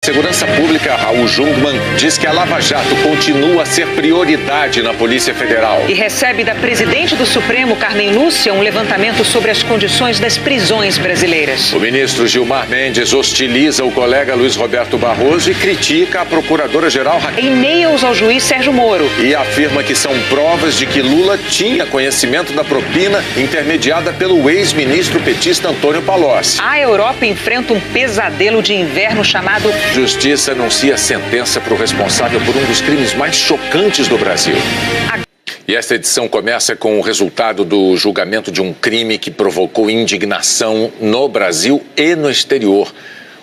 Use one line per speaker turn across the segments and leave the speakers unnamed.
Segurança Pública, Raul Jungmann, diz que a Lava Jato continua a ser prioridade na Polícia Federal.
E recebe da presidente do Supremo, Carmen Lúcia, um levantamento sobre as condições das prisões brasileiras.
O ministro Gilmar Mendes hostiliza o colega Luiz Roberto Barroso e critica a procuradora-geral Raquel.
Em e-mails ao juiz Sérgio Moro.
E afirma que são provas de que Lula tinha conhecimento da propina intermediada pelo ex-ministro petista Antônio Palocci.
A Europa enfrenta um pesadelo de inverno chamado...
Justiça anuncia sentença para o responsável por um dos crimes mais chocantes do Brasil. E esta edição começa com o resultado do julgamento de um crime que provocou indignação no Brasil e no exterior.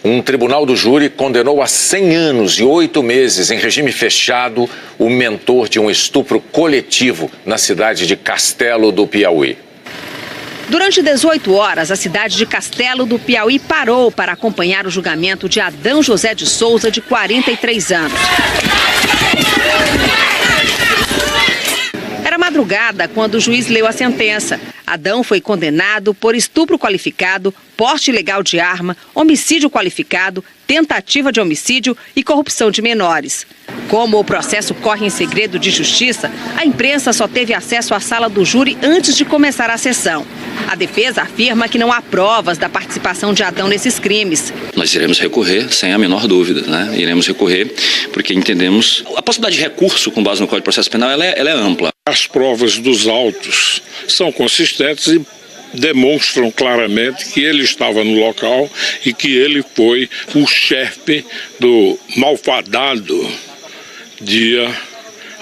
Um tribunal do júri condenou a 100 anos e 8 meses em regime fechado o mentor de um estupro coletivo na cidade de Castelo do Piauí.
Durante 18 horas, a cidade de Castelo do Piauí parou para acompanhar o julgamento de Adão José de Souza, de 43 anos. Era madrugada quando o juiz leu a sentença. Adão foi condenado por estupro qualificado, porte ilegal de arma, homicídio qualificado, tentativa de homicídio e corrupção de menores. Como o processo corre em segredo de justiça, a imprensa só teve acesso à sala do júri antes de começar a sessão. A defesa afirma que não há provas da participação de Adão nesses crimes.
Nós iremos recorrer sem a menor dúvida, né? Iremos recorrer porque entendemos... A possibilidade de recurso com base no Código de Processo Penal ela é ampla.
As provas dos autos são consistentes e demonstram claramente que ele estava no local e que ele foi o chefe do malfadado dia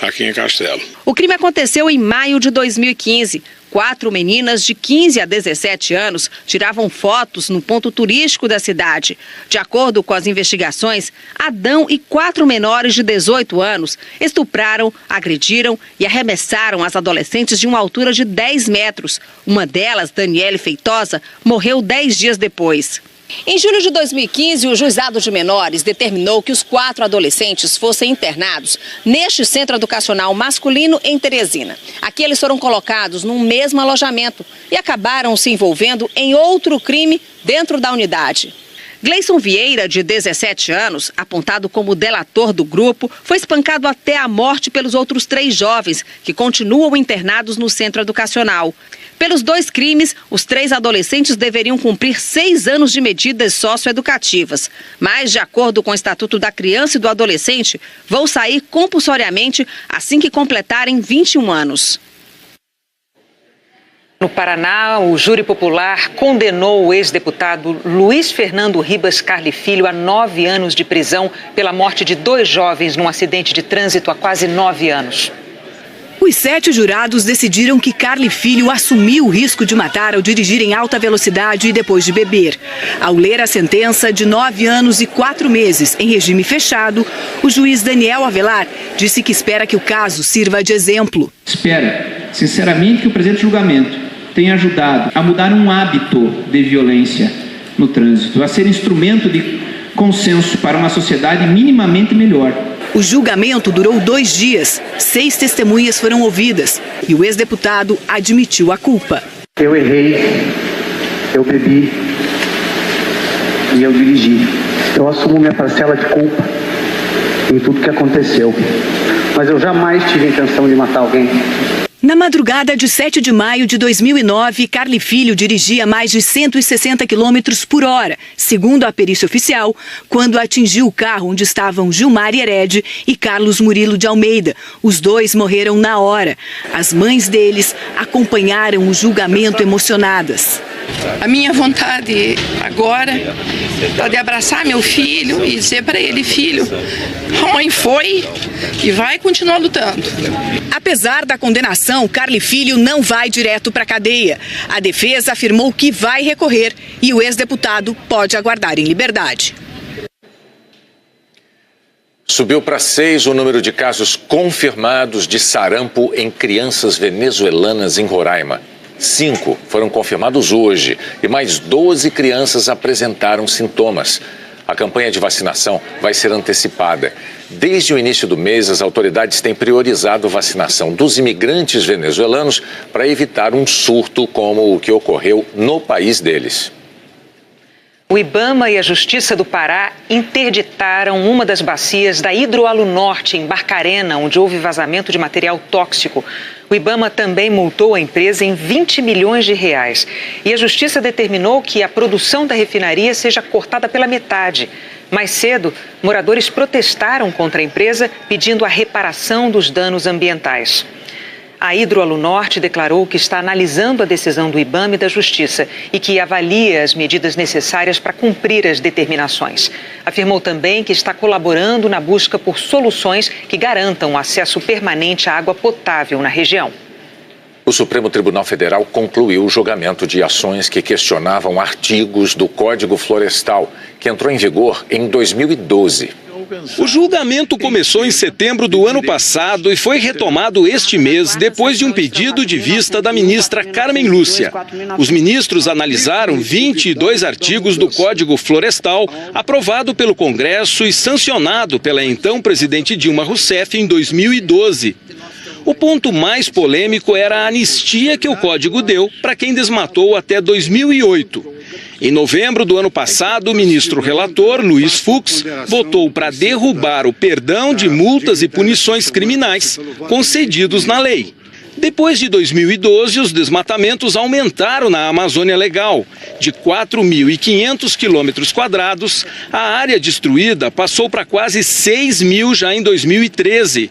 aqui em Castelo.
O crime aconteceu em maio de 2015. 4 meninas de 15 a 17 anos tiravam fotos no ponto turístico da cidade. De acordo com as investigações, Adão e 4 menores de 18 anos estupraram, agrediram e arremessaram as adolescentes de uma altura de 10 metros. Uma delas, Daniele Feitosa, morreu 10 dias depois. Em julho de 2015, o Juizado de Menores determinou que os 4 adolescentes fossem internados neste centro educacional masculino em Teresina. Aqui eles foram colocados num mesmo alojamento e acabaram se envolvendo em outro crime dentro da unidade. Gleison Vieira, de 17 anos, apontado como delator do grupo, foi espancado até a morte pelos outros 3 jovens que continuam internados no centro educacional. Pelos 2 crimes, os 3 adolescentes deveriam cumprir 6 anos de medidas socioeducativas. Mas, de acordo com o Estatuto da Criança e do Adolescente, vão sair compulsoriamente assim que completarem 21 anos.
No Paraná, o júri popular condenou o ex-deputado Luiz Fernando Ribas Carli Filho a 9 anos de prisão pela morte de 2 jovens num acidente de trânsito há quase 9 anos.
Os 7 jurados decidiram que Carli Filho assumiu o risco de matar ao dirigir em alta velocidade e depois de beber. Ao ler a sentença de 9 anos e 4 meses em regime fechado, o juiz Daniel Avelar disse que espera que o caso sirva de exemplo.
Espero, sinceramente, que o presente julgamento tenha ajudado a mudar um hábito de violência no trânsito, a ser instrumento de consenso para uma sociedade minimamente melhor.
O julgamento durou 2 dias, 6 testemunhas foram ouvidas e o ex-deputado admitiu a culpa.
Eu errei, eu bebi e eu dirigi. Eu assumo minha parcela de culpa em tudo que aconteceu. Mas eu jamais tive a intenção de matar alguém.
Na madrugada de 7 de maio de 2009, Carli Filho dirigia mais de 160 km por hora, segundo a perícia oficial, quando atingiu o carro onde estavam Gilmar Hered e Carlos Murilo de Almeida. Os 2 morreram na hora. As mães deles acompanharam o julgamento emocionadas.
A minha vontade agora é de abraçar meu filho e dizer para ele: filho, a mãe foi e vai continuar lutando.
Apesar da condenação, Carli Filho não vai direto para a cadeia. A defesa afirmou que vai recorrer e o ex-deputado pode aguardar em liberdade.
Subiu para 6 o número de casos confirmados de sarampo em crianças venezuelanas em Roraima. 5 foram confirmados hoje e mais 12 crianças apresentaram sintomas. A campanha de vacinação vai ser antecipada. Desde o início do mês, as autoridades têm priorizado a vacinação dos imigrantes venezuelanos para evitar um surto como o que ocorreu no país deles.
O IBAMA e a Justiça do Pará interditaram uma das bacias da Hidroalunorte, em Barcarena, onde houve vazamento de material tóxico. O IBAMA também multou a empresa em 20 milhões de reais. E a Justiça determinou que a produção da refinaria seja cortada pela metade. Mais cedo, moradores protestaram contra a empresa, pedindo a reparação dos danos ambientais. A Hidroalunorte declarou que está analisando a decisão do IBAMA e da Justiça e que avalia as medidas necessárias para cumprir as determinações. Afirmou também que está colaborando na busca por soluções que garantam o acesso permanente à água potável na região.
O Supremo Tribunal Federal concluiu o julgamento de ações que questionavam artigos do Código Florestal, que entrou em vigor em 2012.
O julgamento começou em setembro do ano passado e foi retomado este mês depois de um pedido de vista da ministra Carmen Lúcia. Os ministros analisaram 22 artigos do Código Florestal, aprovado pelo Congresso e sancionado pela então presidente Dilma Rousseff em 2012. O ponto mais polêmico era a anistia que o Código deu para quem desmatou até 2008. Em novembro do ano passado, o ministro relator, Luiz Fux, votou para derrubar o perdão de multas e punições criminais concedidos na lei. Depois de 2012, os desmatamentos aumentaram na Amazônia Legal. De 4.500 quilômetros quadrados, a área destruída passou para quase 6.000 já em 2013.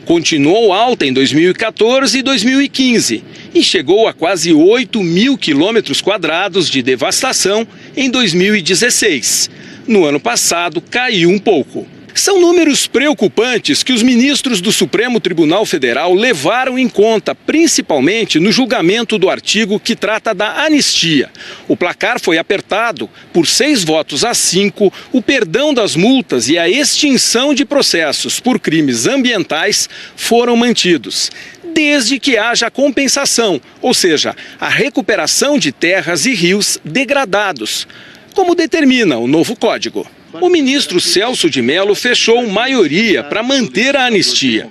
Continuou alta em 2014 e 2015 e chegou a quase 8.000 quilômetros quadrados de devastação em 2016. No ano passado, caiu um pouco. São números preocupantes que os ministros do Supremo Tribunal Federal levaram em conta, principalmente no julgamento do artigo que trata da anistia. O placar foi apertado. Por 6-5, o perdão das multas e a extinção de processos por crimes ambientais foram mantidos, desde que haja compensação, ou seja, a recuperação de terras e rios degradados, como determina o novo Código. O ministro Celso de Mello fechou maioria para manter a anistia.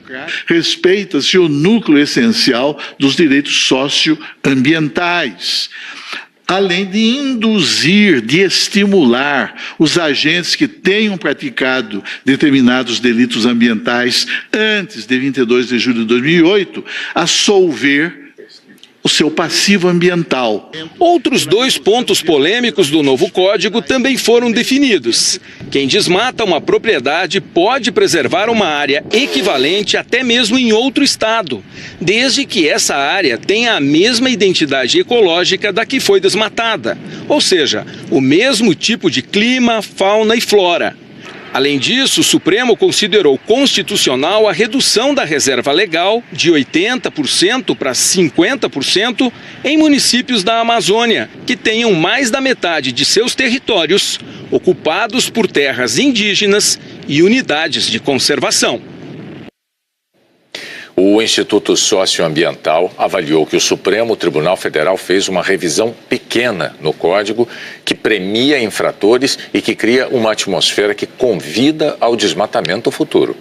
Respeita-se o núcleo essencial dos direitos socioambientais, além de induzir, de estimular os agentes que tenham praticado determinados delitos ambientais antes de 22 de julho de 2008 a solver o seu passivo ambiental.
Outros 2 pontos polêmicos do novo Código também foram definidos. Quem desmata uma propriedade pode preservar uma área equivalente até mesmo em outro estado, desde que essa área tenha a mesma identidade ecológica da que foi desmatada, ou seja, o mesmo tipo de clima, fauna e flora. Além disso, o Supremo considerou constitucional a redução da reserva legal de 80% para 50% em municípios da Amazônia, que tenham mais da metade de seus territórios ocupados por terras indígenas e unidades de conservação.
O Instituto Socioambiental avaliou que o Supremo Tribunal Federal fez uma revisão pequena no Código que premia infratores e que cria uma atmosfera que convida ao desmatamento futuro.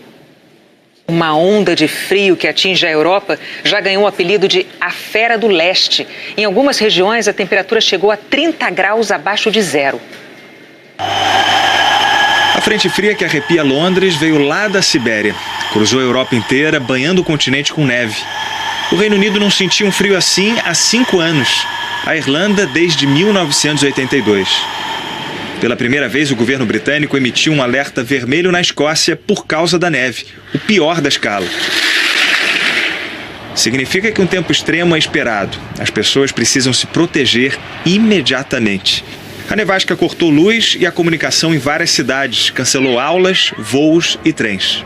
Uma onda de frio que atinge a Europa já ganhou o apelido de a Fera do Leste. Em algumas regiões, a temperatura chegou a 30 graus abaixo de zero.
A frente fria que arrepia Londres veio lá da Sibéria. Cruzou a Europa inteira, banhando o continente com neve. O Reino Unido não sentia um frio assim há 5 anos. A Irlanda desde 1982. Pela primeira vez, o governo britânico emitiu um alerta vermelho na Escócia por causa da neve, o pior da escala. Significa que um tempo extremo é esperado. As pessoas precisam se proteger imediatamente. A nevasca cortou luz e a comunicação em várias cidades, cancelou aulas, voos e trens.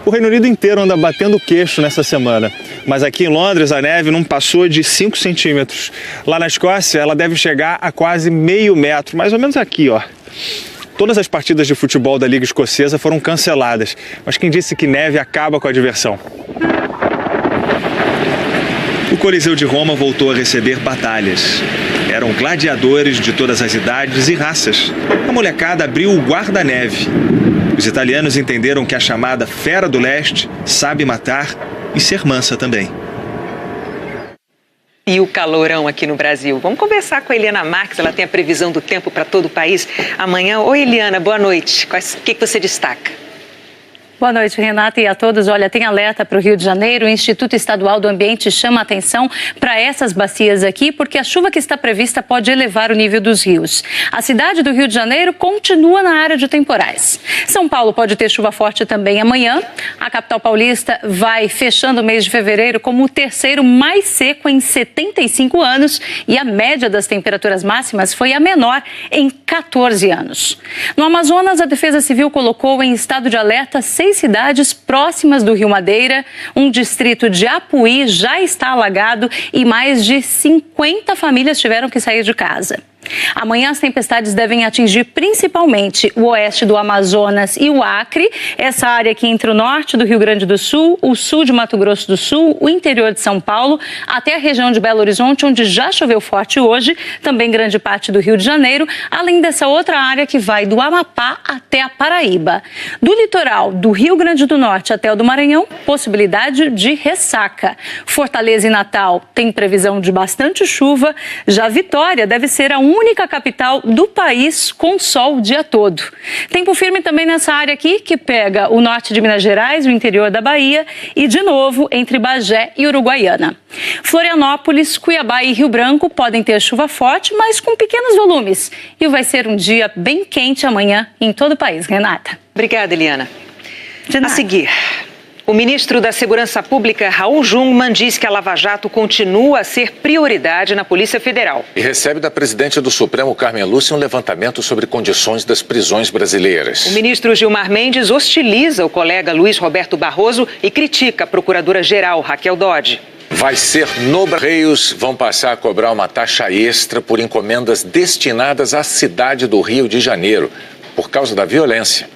O Reino Unido inteiro anda batendo o queixo nessa semana, mas aqui em Londres a neve não passou de 5 centímetros. Lá na Escócia ela deve chegar a quase meio metro, mais ou menos aqui, ó. Todas as partidas de futebol da Liga Escocesa foram canceladas, mas quem disse que neve acaba com a diversão? O Coliseu de Roma voltou a receber batalhas. Eram gladiadores de todas as idades e raças. A molecada abriu o guarda-neve. Os italianos entenderam que a chamada Fera do Leste sabe matar e ser mansa também.
E o calorão aqui no Brasil. Vamos conversar com a Eliana Marques, ela tem a previsão do tempo para todo o país amanhã. Oi, Eliana, boa noite. O que você destaca?
Boa noite, Renata, e a todos. Olha, tem alerta para o Rio de Janeiro. O Instituto Estadual do Ambiente chama a atenção para essas bacias aqui, porque a chuva que está prevista pode elevar o nível dos rios. A cidade do Rio de Janeiro continua na área de temporais. São Paulo pode ter chuva forte também amanhã. A capital paulista vai fechando o mês de fevereiro como o terceiro mais seco em 75 anos e a média das temperaturas máximas foi a menor em 14 anos. No Amazonas, a Defesa Civil colocou em estado de alerta 6 cidades próximas do Rio Madeira. Um distrito de Apuí já está alagado e mais de 50 famílias tiveram que sair de casa. Amanhã as tempestades devem atingir principalmente o oeste do Amazonas e o Acre, essa área aqui entre o norte do Rio Grande do Sul, o sul de Mato Grosso do Sul, o interior de São Paulo, até a região de Belo Horizonte, onde já choveu forte hoje, também grande parte do Rio de Janeiro, além dessa outra área que vai do Amapá até a Paraíba. Do litoral do Rio Grande do Norte até o do Maranhão, possibilidade de ressaca. Fortaleza e Natal tem previsão de bastante chuva, já Vitória deve ser a única capital do país com sol o dia todo. Tempo firme também nessa área aqui, que pega o norte de Minas Gerais, o interior da Bahia e, de novo, entre Bagé e Uruguaiana. Florianópolis, Cuiabá e Rio Branco podem ter chuva forte, mas com pequenos volumes. E vai ser um dia bem quente amanhã em todo o país, Renata.
Obrigada, Eliana. A seguir... O ministro da Segurança Pública, Raul Jungmann, diz que a Lava Jato continua a ser prioridade na Polícia Federal.
E recebe da presidente do Supremo, Carmen Lúcia, um levantamento sobre condições das prisões brasileiras.
O ministro Gilmar Mendes hostiliza o colega Luiz Roberto Barroso e critica a procuradora-geral, Raquel Dodge.
Vai ser no Correios, vão passar a cobrar uma taxa extra por encomendas destinadas à cidade do Rio de Janeiro, por causa da violência.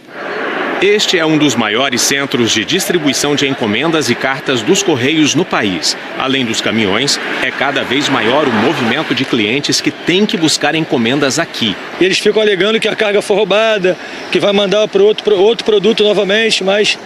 Este é um dos maiores centros de distribuição de encomendas e cartas dos Correios no país. Além dos caminhões, é cada vez maior o movimento de clientes que têm que buscar encomendas aqui.
Eles ficam alegando que a carga foi roubada, que vai mandar para outro produto novamente, mas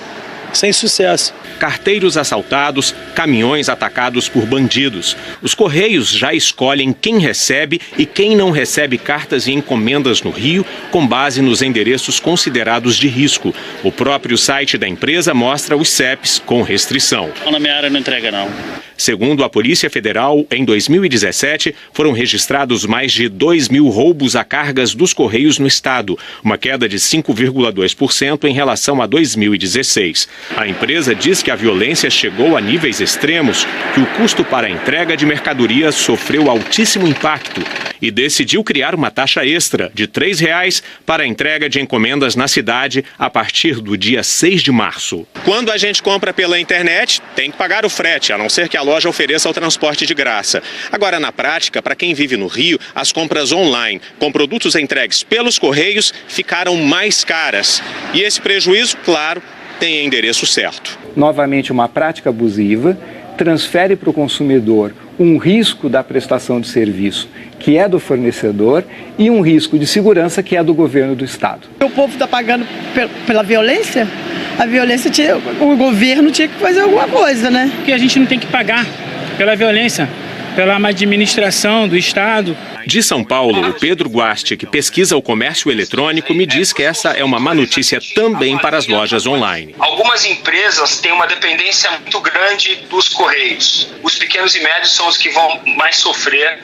sem sucesso.
Carteiros assaltados, caminhões atacados por bandidos. Os Correios já escolhem quem recebe e quem não recebe cartas e encomendas no Rio, com base nos endereços considerados de risco. O próprio site da empresa mostra os CEPs com restrição.
Na minha área não entrega, não.
Segundo a Polícia Federal, em 2017, foram registrados mais de 2.000 roubos a cargas dos Correios no estado, uma queda de 5,2% em relação a 2016. A empresa diz que a violência chegou a níveis extremos, que o custo para a entrega de mercadorias sofreu altíssimo impacto e decidiu criar uma taxa extra de R$ 3 para a entrega de encomendas na cidade a partir do dia 6 de março.
Quando a gente compra pela internet, tem que pagar o frete, a não ser que a loja ofereça o transporte de graça. Agora, na prática, para quem vive no Rio, as compras online com produtos entregues pelos Correios ficaram mais caras. E esse prejuízo, claro, tem endereço certo.
Novamente, uma prática abusiva transfere para o consumidor um risco da prestação de serviço que é do fornecedor e um risco de segurança que é do governo do estado.
O povo está pagando pela violência? A violência, o governo tinha que fazer alguma coisa, né?
Porque a gente não tem que pagar pela violência, pela má administração do Estado.
De São Paulo, o Pedro Guasti, que pesquisa o comércio eletrônico, me diz que essa é uma má notícia também para as lojas online.
Algumas empresas têm uma dependência muito grande dos Correios. Os pequenos e médios são os que vão mais sofrer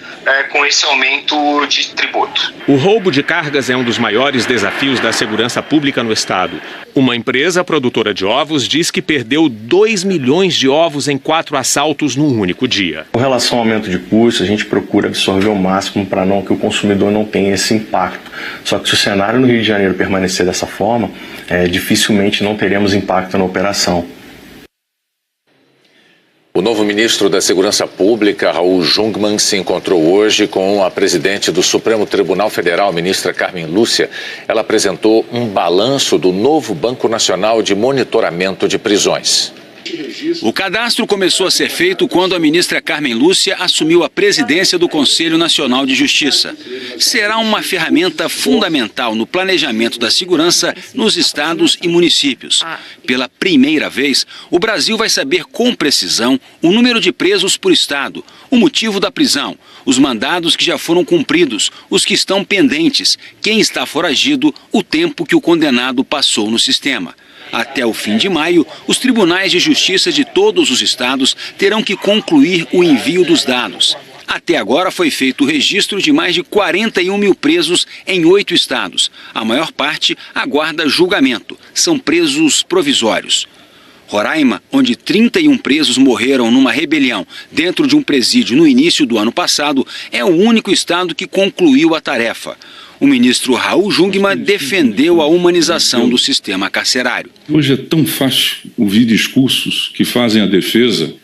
com esse aumento de tributo.
O roubo de cargas é um dos maiores desafios da segurança pública no estado. Uma empresa produtora de ovos diz que perdeu 2 milhões de ovos em 4 assaltos num único dia.
Com relação ao aumento de custo, a gente procura absorver o máximo para que o consumidor não tenha esse impacto. Só que se o cenário no Rio de Janeiro permanecer dessa forma, dificilmente não teremos impacto na operação.
O novo ministro da Segurança Pública, Raul Jungmann, se encontrou hoje com a presidente do Supremo Tribunal Federal, ministra Carmen Lúcia. Ela apresentou um balanço do novo Banco Nacional de Monitoramento de Prisões.
O cadastro começou a ser feito quando a ministra Carmen Lúcia assumiu a presidência do Conselho Nacional de Justiça. Será uma ferramenta fundamental no planejamento da segurança nos estados e municípios. Pela primeira vez, o Brasil vai saber com precisão o número de presos por estado, o motivo da prisão, os mandados que já foram cumpridos, os que estão pendentes, quem está foragido, o tempo que o condenado passou no sistema. Até o fim de maio, os tribunais de justiça de todos os estados terão que concluir o envio dos dados. Até agora foi feito o registro de mais de 41 mil presos em 8 estados. A maior parte aguarda julgamento. São presos provisórios. Roraima, onde 31 presos morreram numa rebelião dentro de um presídio no início do ano passado, é o único estado que concluiu a tarefa. O ministro Raul Jungmann defendeu a humanização do sistema carcerário.
Hoje é tão fácil ouvir discursos que fazem a defesa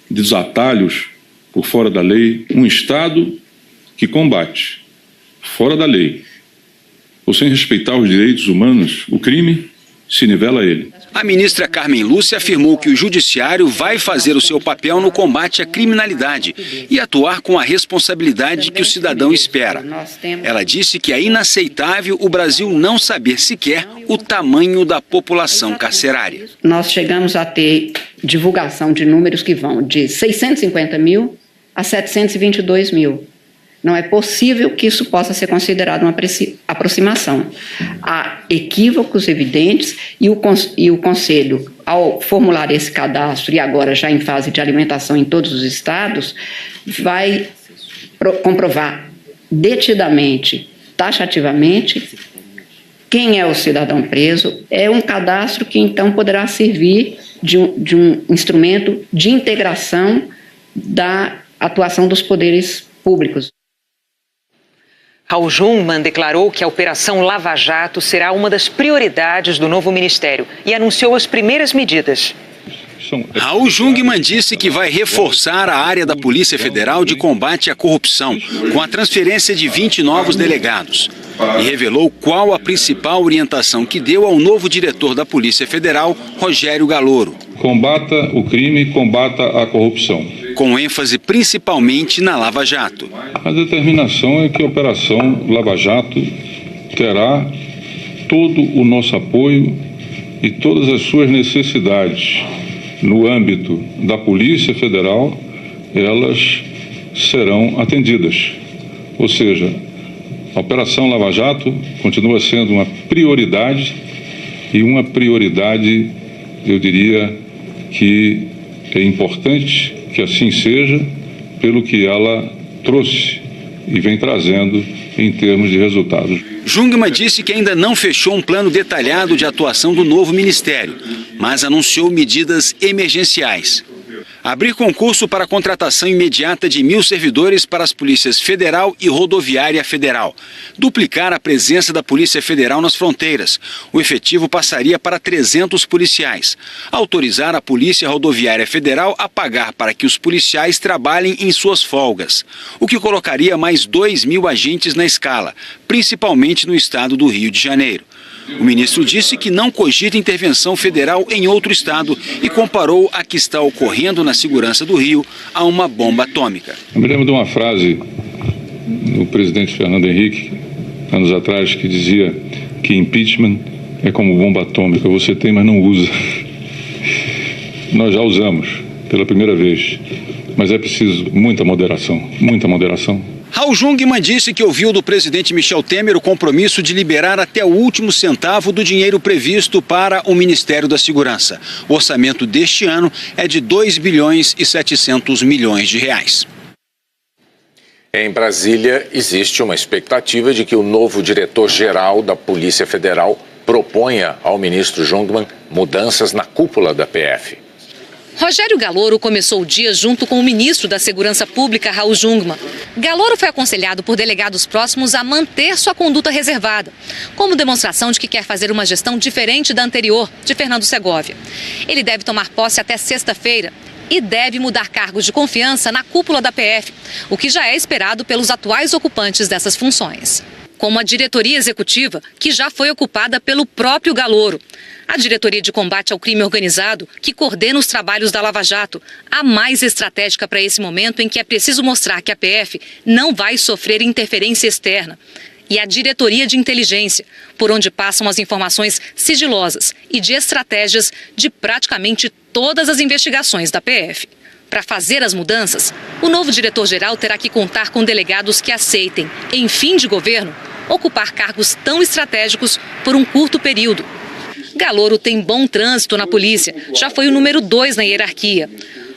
dos atalhos por fora da lei, um Estado que combate fora da lei ou sem respeitar os direitos humanos, o crime se nivela a ele.
A ministra Carmen Lúcia afirmou que o judiciário vai fazer o seu papel no combate à criminalidade e atuar com a responsabilidade que o cidadão espera. Ela disse que é inaceitável o Brasil não saber sequer o tamanho da população carcerária.
Nós chegamos a ter divulgação de números que vão de 650 mil a 722 mil. Não é possível que isso possa ser considerado uma aproximação. Há equívocos evidentes e o Conselho, ao formular esse cadastro, e agora já em fase de alimentação em todos os estados, vai comprovar detidamente, taxativamente, quem é o cidadão preso. É um cadastro que então poderá servir de um instrumento de integração da atuação dos poderes públicos.
Raul Jungmann declarou que a Operação Lava Jato será uma das prioridades do novo ministério e anunciou as primeiras medidas.
Raul Jungmann disse que vai reforçar a área da Polícia Federal de combate à corrupção, com a transferência de 20 novos delegados. E revelou qual a principal orientação que deu ao novo diretor da Polícia Federal, Rogério Galouro.
Combata o crime, combata a corrupção.
Com ênfase principalmente na Lava Jato.
A determinação é que a Operação Lava Jato terá todo o nosso apoio e todas as suas necessidades. No âmbito da Polícia Federal, elas serão atendidas. Ou seja, a Operação Lava Jato continua sendo uma prioridade e uma prioridade, eu diria, que é importante que assim seja, pelo que ela trouxe e vem trazendo em termos de resultados.
Jungmann disse que ainda não fechou um plano detalhado de atuação do novo ministério, mas anunciou medidas emergenciais. Abrir concurso para a contratação imediata de 1.000 servidores para as polícias Federal e Rodoviária Federal. Duplicar a presença da Polícia Federal nas fronteiras. O efetivo passaria para 300 policiais. Autorizar a Polícia Rodoviária Federal a pagar para que os policiais trabalhem em suas folgas. O que colocaria mais 2.000 agentes na escala, principalmente no estado do Rio de Janeiro. O ministro disse que não cogita intervenção federal em outro estado e comparou a que está ocorrendo na segurança do Rio a uma bomba atômica.
Eu me lembro de uma frase do presidente Fernando Henrique, anos atrás, que dizia que impeachment é como bomba atômica, você tem, mas não usa. Nós já usamos pela primeira vez, mas é preciso muita moderação, muita moderação.
Raul Jungmann disse que ouviu do presidente Michel Temer o compromisso de liberar até o último centavo do dinheiro previsto para o Ministério da Segurança. O orçamento deste ano é de 2 bilhões e 700 milhões de reais.
Em Brasília, existe uma expectativa de que o novo diretor-geral da Polícia Federal proponha ao ministro Jungmann mudanças na cúpula da PF.
Rogério Galouro começou o dia junto com o ministro da Segurança Pública, Raul Jungmann. Galouro foi aconselhado por delegados próximos a manter sua conduta reservada, como demonstração de que quer fazer uma gestão diferente da anterior, de Fernando Segovia. Ele deve tomar posse até sexta-feira e deve mudar cargos de confiança na cúpula da PF, o que já é esperado pelos atuais ocupantes dessas funções. como a diretoria executiva, que já foi ocupada pelo próprio Galouro. A diretoria de combate ao crime organizado, que coordena os trabalhos da Lava Jato, a mais estratégica para esse momento em que é preciso mostrar que a PF não vai sofrer interferência externa. E a diretoria de inteligência, por onde passam as informações sigilosas e de estratégias de praticamente todas as investigações da PF. Para fazer as mudanças, o novo diretor-geral terá que contar com delegados que aceitem, em fim de governo, ocupar cargos tão estratégicos por um curto período. Galouro tem bom trânsito na polícia, já foi o número 2 na hierarquia.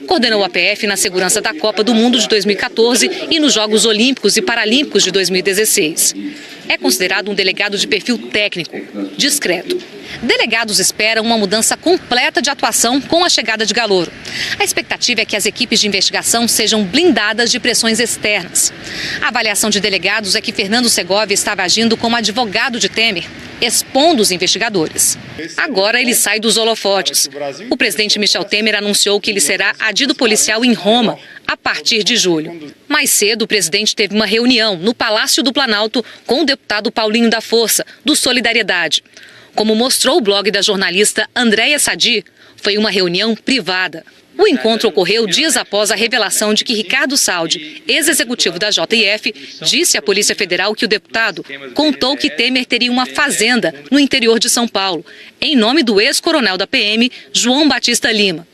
Coordenou a PF na segurança da Copa do Mundo de 2014 e nos Jogos Olímpicos e Paralímpicos de 2016. É considerado um delegado de perfil técnico, discreto. Delegados esperam uma mudança completa de atuação com a chegada de Galouro. A expectativa é que as equipes de investigação sejam blindadas de pressões externas. A avaliação de delegados é que Fernando Segovia estava agindo como advogado de Temer, expondo os investigadores. Agora ele sai dos holofotes. O presidente Michel Temer anunciou que ele será adido policial em Roma a partir de julho. Mais cedo, o presidente teve uma reunião no Palácio do Planalto com o deputado Paulinho da Força, do Solidariedade. Como mostrou o blog da jornalista Andréia Sadi, foi uma reunião privada. O encontro ocorreu dias após a revelação de que Ricardo Saldi, ex-executivo da JF, disse à Polícia Federal que o deputado contou que Temer teria uma fazenda no interior de São Paulo, em nome do ex-coronel da PM, João Batista Lima.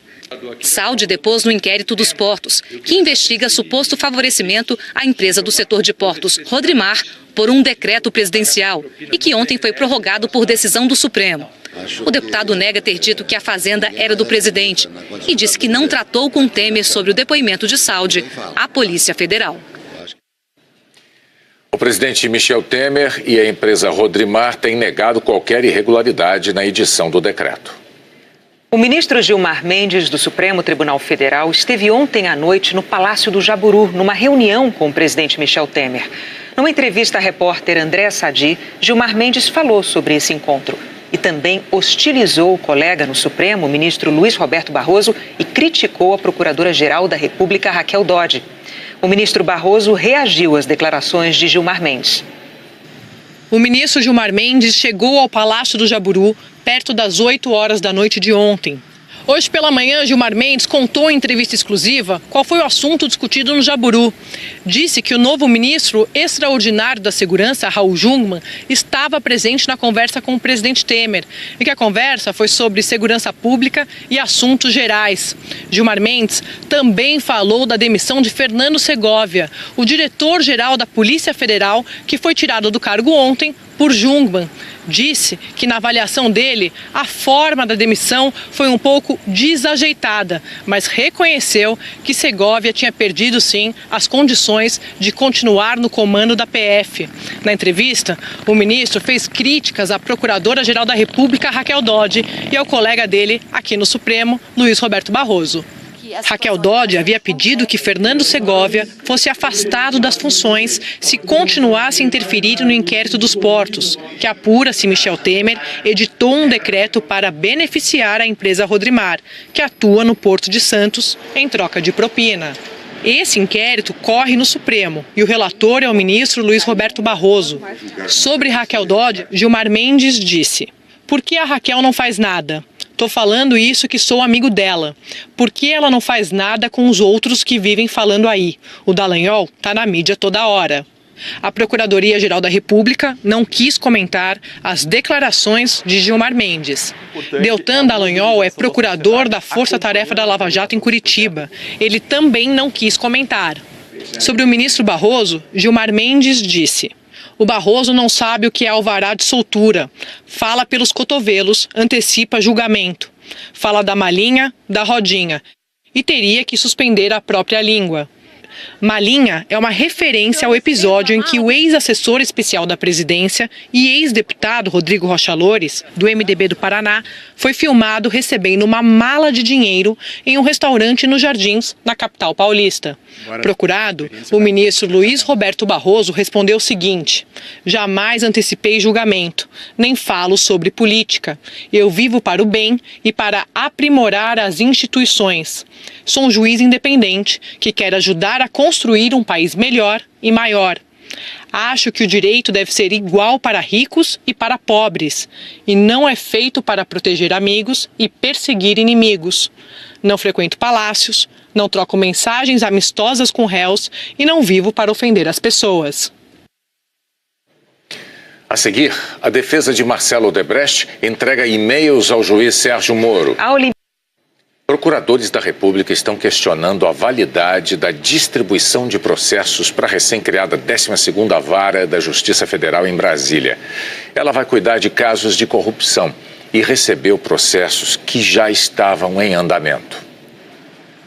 Saldi depôs no inquérito dos portos, que investiga suposto favorecimento à empresa do setor de portos Rodrimar por um decreto presidencial e que ontem foi prorrogado por decisão do Supremo. O deputado nega ter dito que a fazenda era do presidente e disse que não tratou com Temer sobre o depoimento de Saldi à Polícia Federal.
O presidente Michel Temer e a empresa Rodrimar têm negado qualquer irregularidade na edição do decreto.
O ministro Gilmar Mendes, do Supremo Tribunal Federal, esteve ontem à noite no Palácio do Jaburu, numa reunião com o presidente Michel Temer. Numa entrevista à repórter Andréa Sadi, Gilmar Mendes falou sobre esse encontro e também hostilizou o colega no Supremo, o ministro Luiz Roberto Barroso, e criticou a procuradora-geral da República, Raquel Dodge. O ministro Barroso reagiu às declarações de Gilmar Mendes.
O ministro Gilmar Mendes chegou ao Palácio do Jaburu perto das 8 horas da noite de ontem. Hoje pela manhã, Gilmar Mendes contou em entrevista exclusiva qual foi o assunto discutido no Jaburu. Disse que o novo ministro extraordinário da Segurança, Raul Jungmann, estava presente na conversa com o presidente Temer e que a conversa foi sobre segurança pública e assuntos gerais. Gilmar Mendes também falou da demissão de Fernando Segovia, o diretor-geral da Polícia Federal, que foi tirado do cargo ontem por Jungmann. Disse que na avaliação dele, a forma da demissão foi um pouco desajeitada, mas reconheceu que Segovia tinha perdido sim as condições de continuar no comando da PF. Na entrevista, o ministro fez críticas à Procuradora-Geral da República, Raquel Dodge, e ao colega dele aqui no Supremo, Luiz Roberto Barroso. Raquel Dodge havia pedido que Fernando Segovia fosse afastado das funções se continuasse a interferir no inquérito dos portos, que apura se Michel Temer editou um decreto para beneficiar a empresa Rodrimar, que atua no Porto de Santos, em troca de propina. Esse inquérito corre no Supremo e o relator é o ministro Luiz Roberto Barroso. Sobre Raquel Dodge, Gilmar Mendes disse: "Por que a Raquel não faz nada? Estou falando isso que sou amigo dela. Por que ela não faz nada com os outros que vivem falando aí? O Dallagnol está na mídia toda hora." A Procuradoria-Geral da República não quis comentar as declarações de Gilmar Mendes. Deltan Dallagnol é procurador da Força Tarefa da Lava Jato em Curitiba. Ele também não quis comentar. Sobre o ministro Barroso, Gilmar Mendes disse: "O Barroso não sabe o que é alvará de soltura. Fala pelos cotovelos, antecipa julgamento. Fala da malinha, da rodinha. E teria que suspender a própria língua." Malinha é uma referência ao episódio em que o ex-assessor especial da presidência e ex-deputado Rodrigo Rocha Loures, do MDB do Paraná, foi filmado recebendo uma mala de dinheiro em um restaurante nos Jardins, na capital paulista. Procurado, o ministro Luiz Roberto Barroso respondeu o seguinte: "Jamais antecipei julgamento, nem falo sobre política. Eu vivo para o bem e para aprimorar as instituições. Sou um juiz independente que quer ajudar a construir um país melhor e maior. Acho que o direito deve ser igual para ricos e para pobres, e não é feito para proteger amigos e perseguir inimigos. Não frequento palácios, não troco mensagens amistosas com réus e não vivo para ofender as pessoas.
A seguir, a defesa de Marcelo Odebrecht entrega e-mails ao juiz Sérgio Moro. Procuradores da República estão questionando a validade da distribuição de processos para a recém-criada 12ª Vara da Justiça Federal em Brasília. Ela vai cuidar de casos de corrupção e recebeu processos que já estavam em andamento.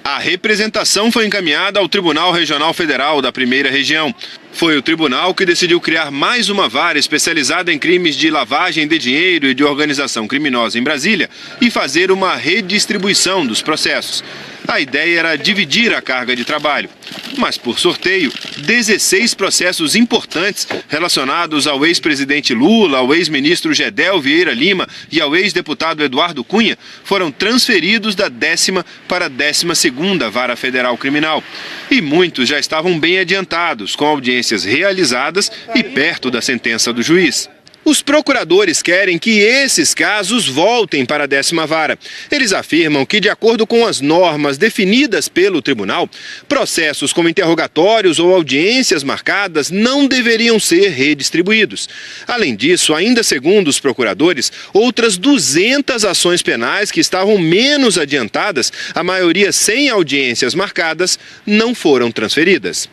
A representação foi encaminhada ao Tribunal Regional Federal da Primeira Região. Foi o tribunal que decidiu criar mais uma vara especializada em crimes de lavagem de dinheiro e de organização criminosa em Brasília e fazer uma redistribuição dos processos. A ideia era dividir a carga de trabalho, mas por sorteio, 16 processos importantes relacionados ao ex-presidente Lula, ao ex-ministro Gedel Vieira Lima e ao ex-deputado Eduardo Cunha foram transferidos da 10ª para a 12ª Vara Federal Criminal. E muitos já estavam bem adiantados, com audiências realizadas e perto da sentença do juiz. Os procuradores querem que esses casos voltem para a 10ª Vara. Eles afirmam que, de acordo com as normas definidas pelo tribunal, processos como interrogatórios ou audiências marcadas não deveriam ser redistribuídos. Além disso, ainda segundo os procuradores, outras 200 ações penais que estavam menos adiantadas, a maioria sem audiências marcadas, não foram transferidas.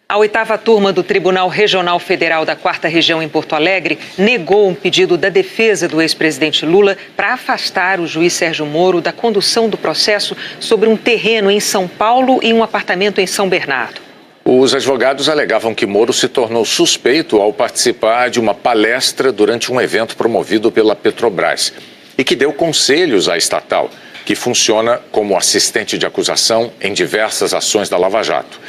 A 8ª turma do Tribunal Regional Federal da 4ª Região em Porto Alegre negou um pedido da defesa do ex-presidente Lula para afastar o juiz Sérgio Moro da condução do processo sobre um terreno em São Paulo e um apartamento em São Bernardo.
Os advogados alegavam que Moro se tornou suspeito ao participar de uma palestra durante um evento promovido pela Petrobras e que deu conselhos à estatal, que funciona como assistente de acusação em diversas ações da Lava Jato.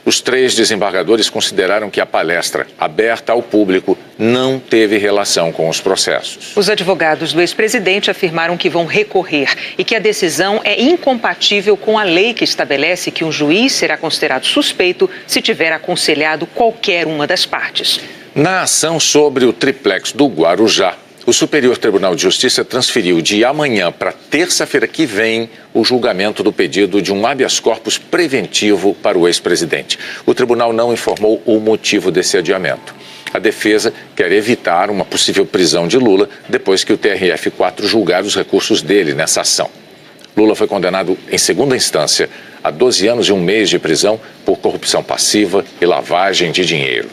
Os 3 desembargadores consideraram que a palestra, aberta ao público, não teve relação com os processos.
Os advogados do ex-presidente afirmaram que vão recorrer e que a decisão é incompatível com a lei que estabelece que um juiz será considerado suspeito se tiver aconselhado qualquer uma das partes.
Na ação sobre o triplex do Guarujá, o Superior Tribunal de Justiça transferiu de amanhã para terça-feira que vem o julgamento do pedido de um habeas corpus preventivo para o ex-presidente. O tribunal não informou o motivo desse adiamento. A defesa quer evitar uma possível prisão de Lula depois que o TRF4 julgar os recursos dele nessa ação. Lula foi condenado em segunda instância a 12 anos e 1 mês de prisão por corrupção passiva e lavagem de dinheiro.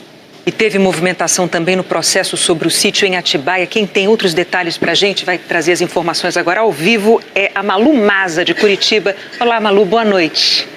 E teve movimentação também no processo sobre o sítio em Atibaia. Quem tem outros detalhes para a gente vai trazer as informações agora ao vivo é a Malu Maza, de Curitiba. Olá, Malu, boa noite.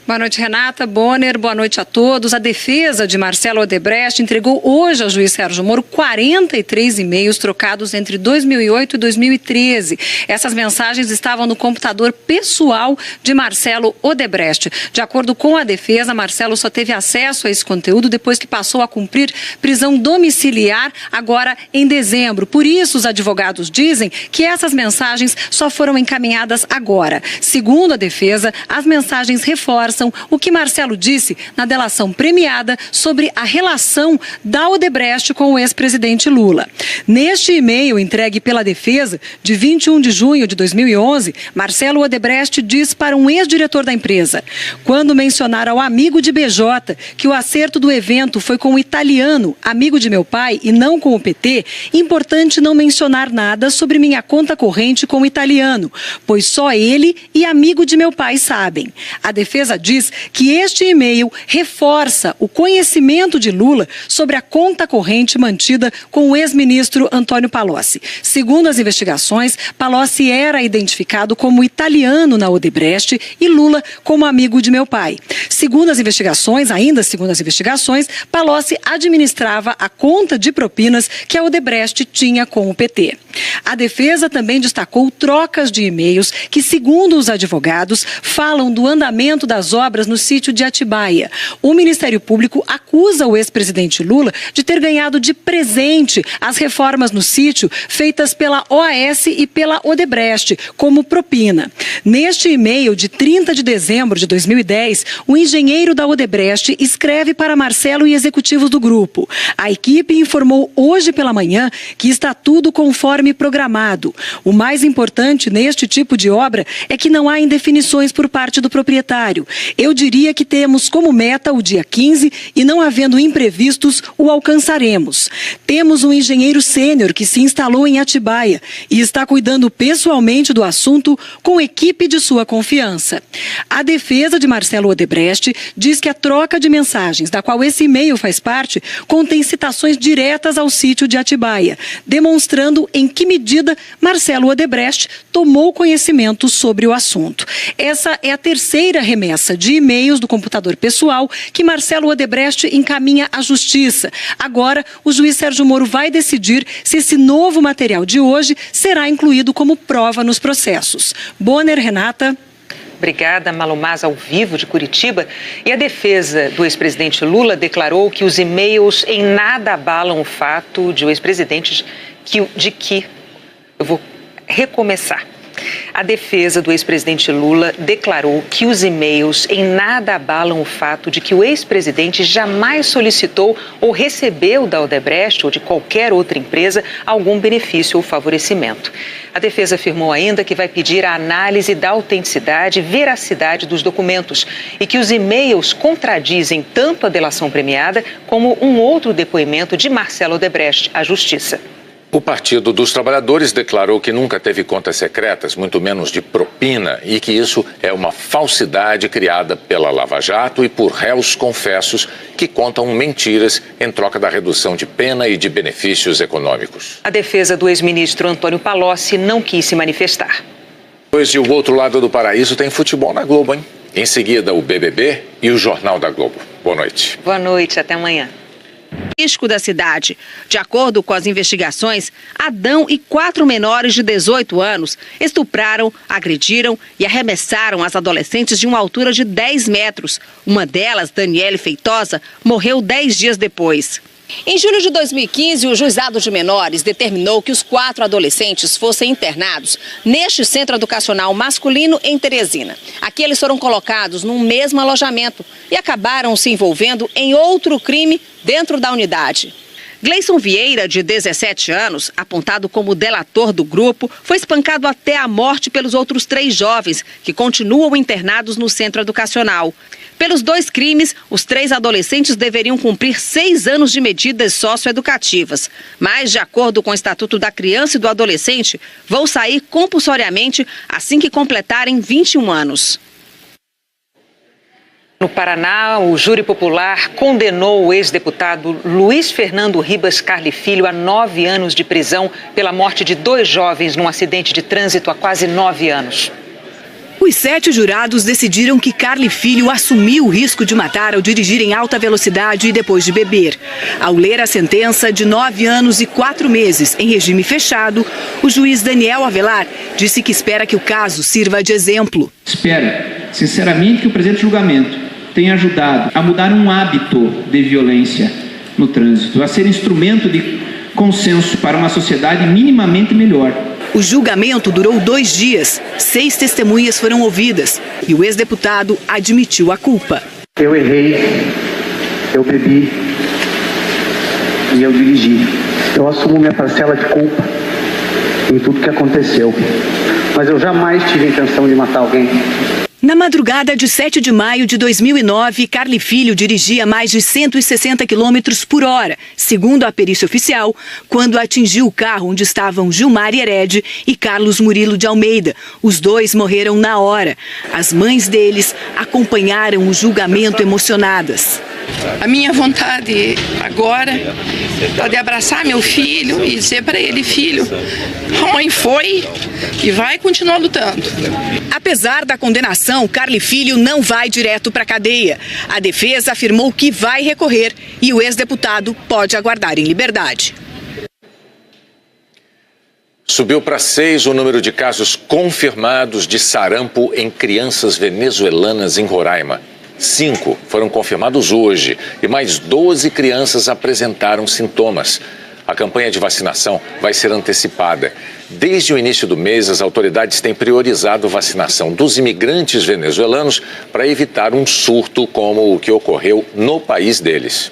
Boa noite, Renata, Bonner, boa noite a todos. A defesa de Marcelo Odebrecht entregou hoje ao juiz Sérgio Moro 43 e-mails trocados entre 2008 e 2013. Essas mensagens estavam no computador pessoal de Marcelo Odebrecht. De acordo com a defesa, Marcelo só teve acesso a esse conteúdo depois que passou a cumprir prisão domiciliar agora em dezembro. Por isso, os advogados dizem que essas mensagens só foram encaminhadas agora. Segundo a defesa, as mensagens reforçam o que Marcelo disse na delação premiada sobre a relação da Odebrecht com o ex-presidente Lula. Neste e-mail entregue pela defesa, de 21 de junho de 2011, Marcelo Odebrecht diz para um ex-diretor da empresa: quando mencionar ao amigo de BJ que o acerto do evento foi com o italiano, amigo de meu pai, e não com o PT, importante não mencionar nada sobre minha conta corrente com o italiano, pois só ele e amigo de meu pai sabem. A defesa diz que este e-mail reforça o conhecimento de Lula sobre a conta corrente mantida com o ex-ministro Antônio Palocci. Segundo as investigações, Palocci era identificado como italiano na Odebrecht e Lula como amigo de meu pai. Segundo as investigações, Palocci administrava a conta de propinas que a Odebrecht tinha com o PT. A defesa também destacou trocas de e-mails que, segundo os advogados, falam do andamento das obras no sítio de Atibaia. O Ministério Público acusa o ex-presidente Lula de ter ganhado de presente as reformas no sítio feitas pela OAS e pela Odebrecht como propina. Neste e-mail de 30 de dezembro de 2010, o engenheiro da Odebrecht escreve para Marcelo e executivos do grupo. A equipe informou hoje pela manhã que está tudo conforme programado. O mais importante neste tipo de obra é que não há indefinições por parte do proprietário. Eu diria que temos como meta o dia 15 e, não havendo imprevistos, o alcançaremos. Temos um engenheiro sênior que se instalou em Atibaia e está cuidando pessoalmente do assunto com equipe de sua confiança. A defesa de Marcelo Odebrecht diz que a troca de mensagens, da qual esse e-mail faz parte, contém citações diretas ao sítio de Atibaia, demonstrando em que medida Marcelo Odebrecht tomou conhecimento sobre o assunto. Essa é a terceira remessa de e-mails do computador pessoal que Marcelo Odebrecht encaminha à Justiça. Agora, o juiz Sérgio Moro vai decidir se esse novo material de hoje será incluído como prova nos processos. Bonner, Renata.
Obrigada, Malumaz, ao vivo de Curitiba. E a defesa do ex-presidente Lula declarou que os e-mails em nada abalam o fato de o ex-presidente eu vou recomeçar. A defesa do ex-presidente Lula declarou que os e-mails em nada abalam o fato de que o ex-presidente jamais solicitou ou recebeu da Odebrecht ou de qualquer outra empresa algum benefício ou favorecimento. A defesa afirmou ainda que vai pedir a análise da autenticidade e veracidade dos documentos e que os e-mails contradizem tanto a delação premiada como um outro depoimento de Marcelo Odebrecht à Justiça.
O Partido dos Trabalhadores declarou que nunca teve contas secretas, muito menos de propina, e que isso é uma falsidade criada pela Lava Jato e por réus confessos que contam mentiras em troca da redução de pena e de benefícios econômicos.
A defesa do ex-ministro Antônio Palocci não quis se manifestar.
Pois de o outro lado do paraíso tem futebol na Globo, hein? Em seguida, o BBB e o Jornal da Globo. Boa noite.
Boa noite, até amanhã.
Risco da cidade. De acordo com as investigações, Adão e 4 menores de 18 anos estupraram, agrediram e arremessaram as adolescentes de uma altura de 10 metros. Uma delas, Daniele Feitosa, morreu 10 dias depois. Em julho de 2015, o Juizado de Menores determinou que os 4 adolescentes fossem internados neste centro educacional masculino em Teresina. Aqui eles foram colocados num mesmo alojamento e acabaram se envolvendo em outro crime dentro da unidade. Gleison Vieira, de 17 anos, apontado como delator do grupo, foi espancado até a morte pelos outros 3 jovens que continuam internados no centro educacional. Pelos 2 crimes, os 3 adolescentes deveriam cumprir 6 anos de medidas socioeducativas. Mas, de acordo com o Estatuto da Criança e do Adolescente, vão sair compulsoriamente assim que completarem 21 anos.
No Paraná, o júri popular condenou o ex-deputado Luiz Fernando Ribas Carli Filho a 9 anos de prisão pela morte de 2 jovens num acidente de trânsito há quase 9 anos.
Os 7 jurados decidiram que Carli Filho assumiu o risco de matar ao dirigir em alta velocidade e depois de beber. Ao ler a sentença de 9 anos e 4 meses em regime fechado, o juiz Daniel Avelar disse que espera que o caso sirva de exemplo.
Espero, sinceramente, que o presente julgamento tenha ajudado a mudar um hábito de violência no trânsito, a ser instrumento de consenso para uma sociedade minimamente melhor.
O julgamento durou 2 dias, 6 testemunhas foram ouvidas e o ex-deputado admitiu a culpa.
Eu errei, eu bebi e eu dirigi. Eu assumo minha parcela de culpa em tudo que aconteceu, mas eu jamais tive a intenção de matar alguém.
Na madrugada de 7 de maio de 2009, Carli Filho dirigia mais de 160 km por hora, segundo a perícia oficial, quando atingiu o carro onde estavam Gilmar Hered e Carlos Murilo de Almeida. Os 2 morreram na hora. As mães deles acompanharam o julgamento emocionadas.
A minha vontade agora é de abraçar meu filho e dizer para ele: filho, a mãe foi e vai continuar lutando.
Apesar da condenação, Carli Filho não vai direto para a cadeia. A defesa afirmou que vai recorrer e o ex-deputado pode aguardar em liberdade.
Subiu para 6 o número de casos confirmados de sarampo em crianças venezuelanas em Roraima. 5 foram confirmados hoje e mais 12 crianças apresentaram sintomas. A campanha de vacinação vai ser antecipada. Desde o início do mês, as autoridades têm priorizado a vacinação dos imigrantes venezuelanos para evitar um surto como o que ocorreu no país deles.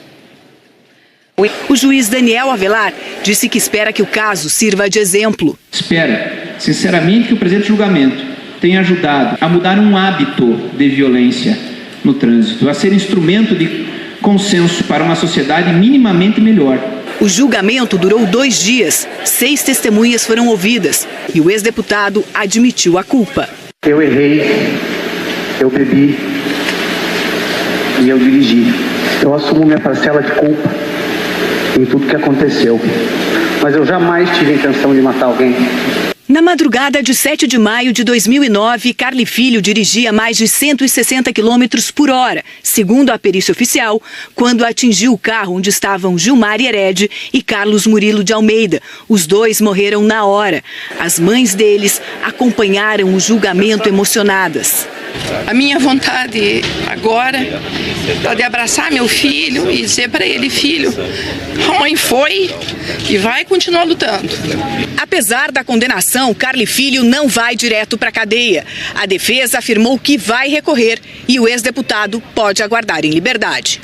O juiz Daniel Avelar disse que espera que o caso sirva de exemplo.
Espero, sinceramente, que o presente julgamento tenha ajudado a mudar um hábito de violência no trânsito, a ser instrumento de consenso para uma sociedade minimamente melhor.
O julgamento durou 2 dias. 6 testemunhas foram ouvidas e o ex-deputado admitiu a culpa.
Eu errei, eu bebi e eu dirigi. Eu assumo minha parcela de culpa em tudo que aconteceu. Mas eu jamais tive a intenção de matar alguém.
Na madrugada de 7 de maio de 2009, Carli Filho dirigia mais de 160 km por hora, segundo a perícia oficial, quando atingiu o carro onde estavam Gilmar Hered e Carlos Murilo de Almeida. Os 2 morreram na hora. As mães deles acompanharam o julgamento emocionadas.
A minha vontade agora é de abraçar meu filho e dizer para ele: filho, a mãe foi e vai continuar lutando.
Apesar da condenação, Carli Filho não vai direto para a cadeia. A defesa afirmou que vai recorrer e o ex-deputado pode aguardar em liberdade.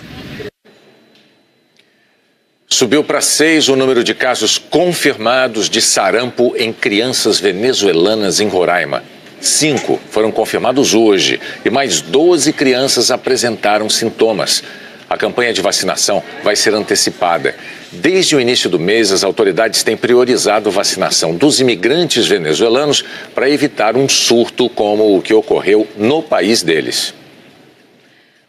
Subiu para 6 o número de casos confirmados de sarampo em crianças venezuelanas em Roraima. 5 foram confirmados hoje e mais 12 crianças apresentaram sintomas. A campanha de vacinação vai ser antecipada. Desde o início do mês, as autoridades têm priorizado a vacinação dos imigrantes venezuelanos para evitar um surto como o que ocorreu no país deles.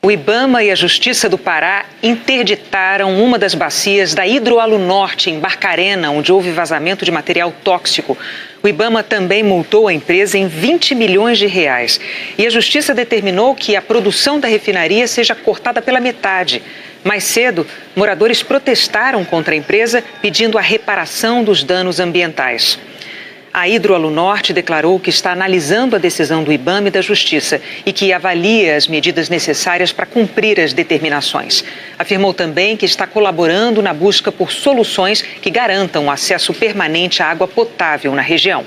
O IBAMA e a Justiça do Pará interditaram uma das bacias da Hidroalunorte, em Barcarena, onde houve vazamento de material tóxico. O IBAMA também multou a empresa em 20 milhões de reais. E a Justiça determinou que a produção da refinaria seja cortada pela metade. Mais cedo, moradores protestaram contra a empresa, pedindo a reparação dos danos ambientais. A Hidroalunorte declarou que está analisando a decisão do IBAMA e da Justiça e que avalia as medidas necessárias para cumprir as determinações. Afirmou também que está colaborando na busca por soluções que garantam acesso permanente à água potável na região.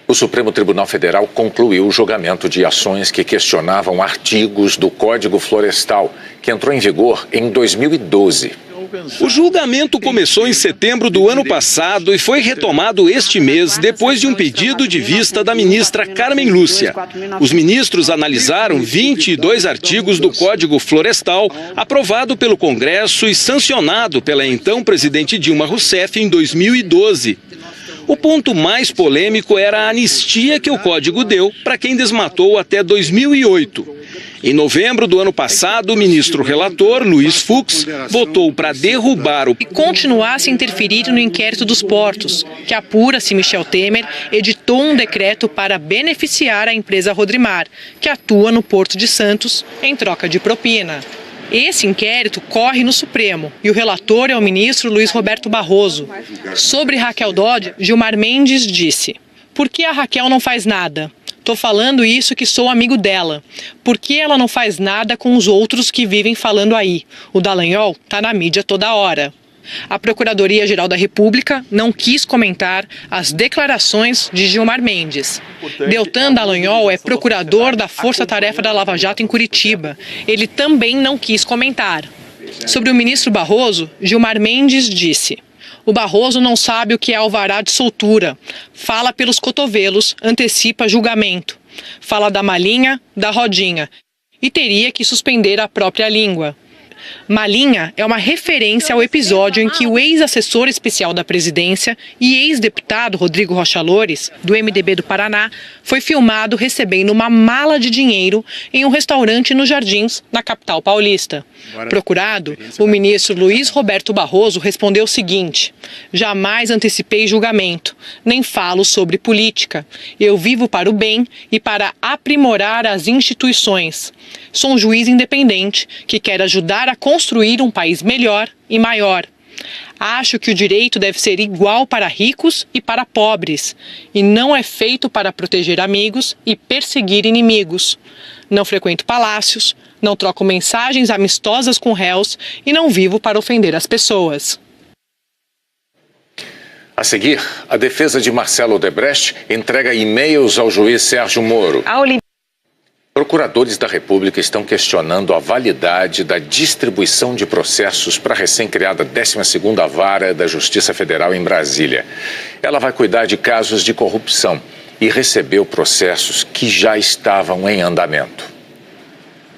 O Supremo Tribunal Federal concluiu o julgamento de ações que questionavam artigos do Código Florestal, que entrou em vigor em 2012.
O julgamento começou em setembro do ano passado e foi retomado este mês depois de um pedido de vista da ministra Carmen Lúcia. Os ministros analisaram 22 artigos do Código Florestal, aprovado pelo Congresso e sancionado pela então presidente Dilma Rousseff em 2012. O ponto mais polêmico era a anistia que o Código deu para quem desmatou até 2008. Em novembro do ano passado, o ministro relator, Luiz Fux, votou para derrubar
e continuar a se interferir no inquérito dos portos, que apura se Michel Temer editou um decreto para beneficiar a empresa Rodrimar, que atua no Porto de Santos, em troca de propina. Esse inquérito corre no Supremo e o relator é o ministro Luiz Roberto Barroso. Sobre Raquel Dodge, Gilmar Mendes disse: por que a Raquel não faz nada? Estou falando isso que sou amigo dela. Por que ela não faz nada com os outros que vivem falando aí? O Dallagnol está na mídia toda hora. A Procuradoria-Geral da República não quis comentar as declarações de Gilmar Mendes. Deltan Dallagnol é procurador da Força Tarefa da Lava Jato em Curitiba. Ele também não quis comentar. Sobre o ministro Barroso, Gilmar Mendes disse: o Barroso não sabe o que é alvará de soltura. Fala pelos cotovelos, antecipa julgamento. Fala da malinha, da rodinha. E teria que suspender a própria língua. Malinha é uma referência ao episódio em que o ex-assessor especial da presidência e ex-deputado Rodrigo Rocha Loures, do MDB do Paraná, foi filmado recebendo uma mala de dinheiro em um restaurante nos Jardins, na capital paulista. Procurado, o ministro Luiz Roberto Barroso respondeu o seguinte: jamais antecipei julgamento, nem falo sobre política. Eu vivo para o bem e para aprimorar as instituições. Sou um juiz independente que quer ajudar a construir um país melhor e maior. Acho que o direito deve ser igual para ricos e para pobres, e não é feito para proteger amigos e perseguir inimigos. Não frequento palácios, não troco mensagens amistosas com réus e não vivo para ofender as pessoas.
A seguir, a defesa de Marcelo Odebrecht entrega e-mails ao juiz Sérgio Moro. Procuradores da República estão questionando a validade da distribuição de processos para a recém-criada 12ª Vara da Justiça Federal em Brasília. Ela vai cuidar de casos de corrupção e recebeu processos que já estavam em andamento.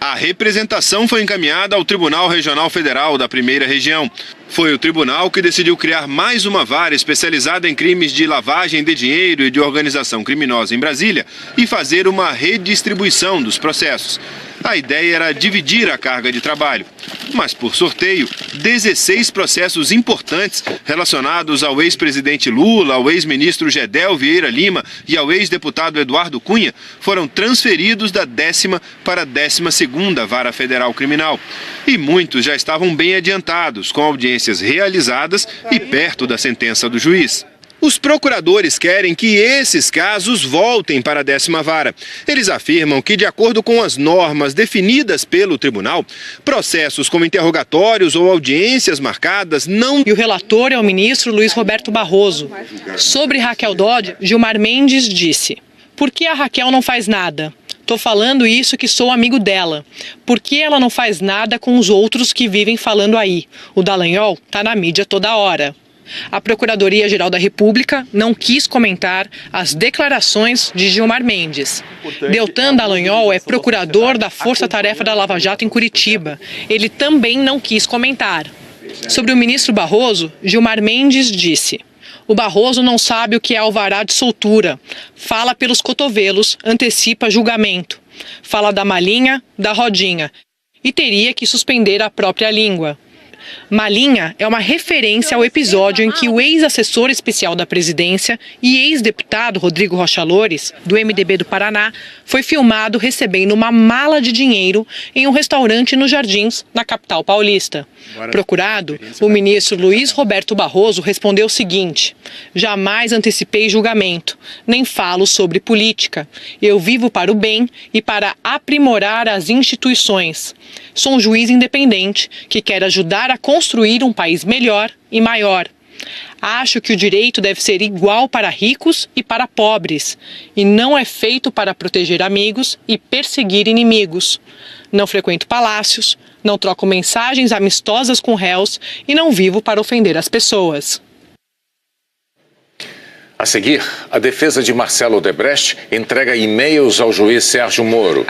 A representação foi encaminhada ao Tribunal Regional Federal da Primeira Região. Foi o tribunal que decidiu criar mais uma vara especializada em crimes de lavagem de dinheiro e de organização criminosa em Brasília e fazer uma redistribuição dos processos. A ideia era dividir a carga de trabalho. Mas, por sorteio, 16 processos importantes relacionados ao ex-presidente Lula, ao ex-ministro Gedel Vieira Lima e ao ex-deputado Eduardo Cunha foram transferidos da 10ª para a 12ª Vara Federal Criminal. E muitos já estavam bem adiantados, com audiências realizadas e perto da sentença do juiz. Os procuradores querem que esses casos voltem para a 10ª Vara. Eles afirmam que, de acordo com as normas definidas pelo tribunal, processos como interrogatórios ou audiências marcadas não...
E o relator é o ministro Luiz Roberto Barroso. Sobre Raquel Dodge, Gilmar Mendes disse: por que a Raquel não faz nada? Tô falando isso que sou amigo dela. Por que ela não faz nada com os outros que vivem falando aí? O Dallagnol tá na mídia toda hora. A Procuradoria-Geral da República não quis comentar as declarações de Gilmar Mendes. Deltan Dallagnol é procurador da Força Tarefa da Lava Jato em Curitiba. Ele também não quis comentar. Sobre o ministro Barroso, Gilmar Mendes disse: o Barroso não sabe o que é alvará de soltura. Fala pelos cotovelos, antecipa julgamento. Fala da malinha, da rodinha. E teria que suspender a própria língua. Malinha é uma referência ao episódio em que o ex-assessor especial da presidência e ex-deputado Rodrigo Rocha Loures, do MDB do Paraná, foi filmado recebendo uma mala de dinheiro em um restaurante nos Jardins, na capital paulista. Procurado, o ministro Luiz Roberto Barroso respondeu o seguinte: jamais antecipei julgamento, nem falo sobre política. Eu vivo para o bem e para aprimorar as instituições. Sou um juiz independente que quer ajudar a construir um país melhor e maior. Acho que o direito deve ser igual para ricos e para pobres, e não é feito para proteger amigos e perseguir inimigos. Não frequento palácios, não troco mensagens amistosas com réus e não vivo para ofender as pessoas.
A seguir, a defesa de Marcelo Odebrecht entrega e-mails ao juiz Sérgio Moro.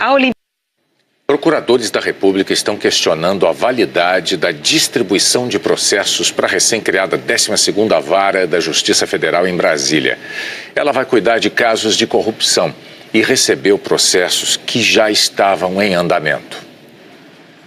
Procuradores da República estão questionando a validade da distribuição de processos para a recém-criada 12ª Vara da Justiça Federal em Brasília. Ela vai cuidar de casos de corrupção e recebeu processos que já estavam em andamento.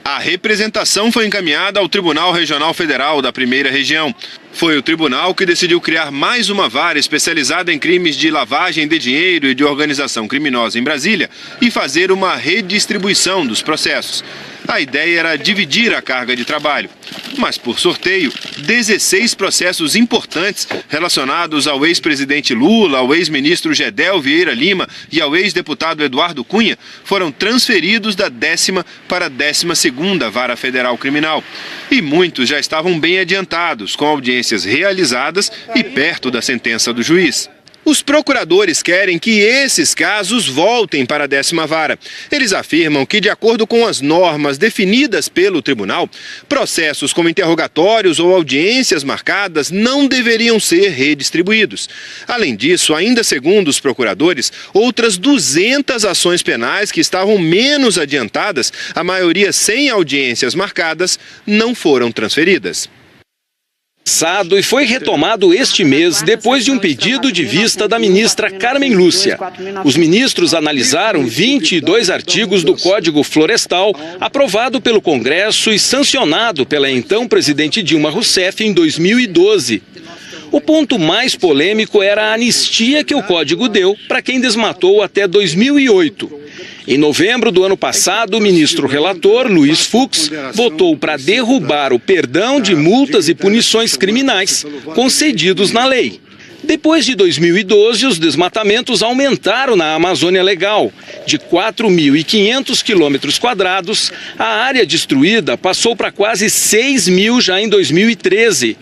A representação foi encaminhada ao Tribunal Regional Federal da Primeira Região. Foi o tribunal que decidiu criar mais uma vara especializada em crimes de lavagem de dinheiro e de organização criminosa em Brasília e fazer uma redistribuição dos processos. A ideia era dividir a carga de trabalho. Mas, por sorteio, 16 processos importantes relacionados ao ex-presidente Lula, ao ex-ministro Gedel Vieira Lima e ao ex-deputado Eduardo Cunha foram transferidos da 10ª para a 12ª Vara Federal Criminal. E muitos já estavam bem adiantados, com audiências realizadas e perto da sentença do juiz. Os procuradores querem que esses casos voltem para a 10ª Vara. Eles afirmam que, de acordo com as normas definidas pelo tribunal, processos como interrogatórios ou audiências marcadas não deveriam ser redistribuídos. Além disso, ainda segundo os procuradores, outras 200 ações penais que estavam menos adiantadas, a maioria sem audiências marcadas, não foram transferidas.
E foi retomado este mês depois de um pedido de vista da ministra Carmen Lúcia. Os ministros analisaram 22 artigos do Código Florestal, aprovado pelo Congresso e sancionado pela então presidente Dilma Rousseff em 2012. O ponto mais polêmico era a anistia que o Código deu para quem desmatou até 2008. Em novembro do ano passado, o ministro relator, Luiz Fux, votou para derrubar o perdão de multas e punições criminais concedidos na lei. Depois de 2012, os desmatamentos aumentaram na Amazônia Legal. De 4.500 quilômetros quadrados, a área destruída passou para quase 6.000 já em 2013.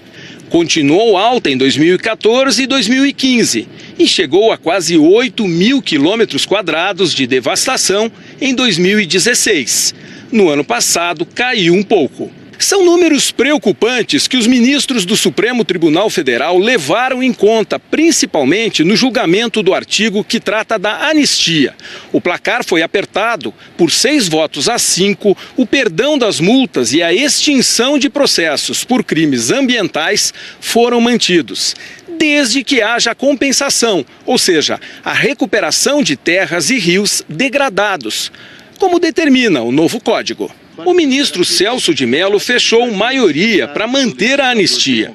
Continuou alta em 2014 e 2015 e chegou a quase 8.000 quilômetros quadrados de devastação em 2016. No ano passado, caiu um pouco. São números preocupantes que os ministros do Supremo Tribunal Federal levaram em conta, principalmente no julgamento do artigo que trata da anistia. O placar foi apertado. Por 6-5, o perdão das multas e a extinção de processos por crimes ambientais foram mantidos, desde que haja compensação, ou seja, a recuperação de terras e rios degradados, como determina o novo Código. O ministro Celso de Mello fechou maioria para manter a anistia.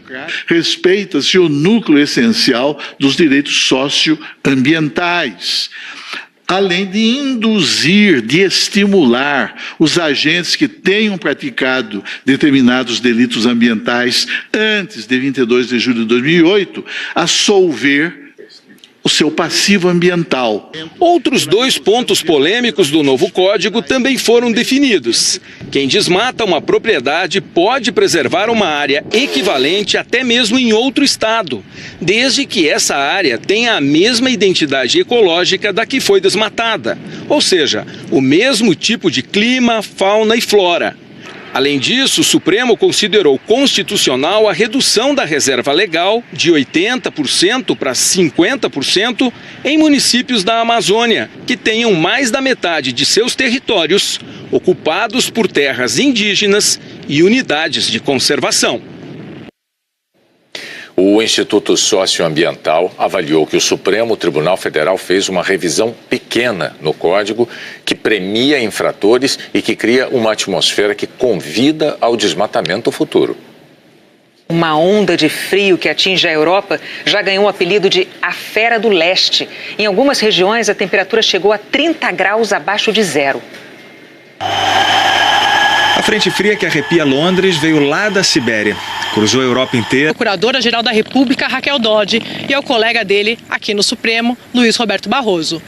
Respeita-se o núcleo essencial dos direitos socioambientais, além de induzir, de estimular os agentes que tenham praticado determinados delitos ambientais antes de 22 de julho de 2008 a solver o seu passivo ambiental.
Outros 2 pontos polêmicos do novo Código também foram definidos. Quem desmata uma propriedade pode preservar uma área equivalente até mesmo em outro estado, desde que essa área tenha a mesma identidade ecológica da que foi desmatada, ou seja, o mesmo tipo de clima, fauna e flora. Além disso, o Supremo considerou constitucional a redução da reserva legal de 80% para 50% em municípios da Amazônia, que tenham mais da metade de seus territórios ocupados por terras indígenas e unidades de conservação.
O Instituto Socioambiental avaliou que o Supremo Tribunal Federal fez uma revisão pequena no Código que premia infratores e que cria uma atmosfera que convida ao desmatamento futuro.
Uma onda de frio que atinge a Europa já ganhou o apelido de a Fera do Leste. Em algumas regiões, a temperatura chegou a 30 graus abaixo de zero.
A frente fria que arrepia Londres veio lá da Sibéria. Cruzou a Europa inteira.
A Procuradora-Geral da República, Raquel Dodge, e ao colega dele, aqui no Supremo, Luiz Roberto Barroso.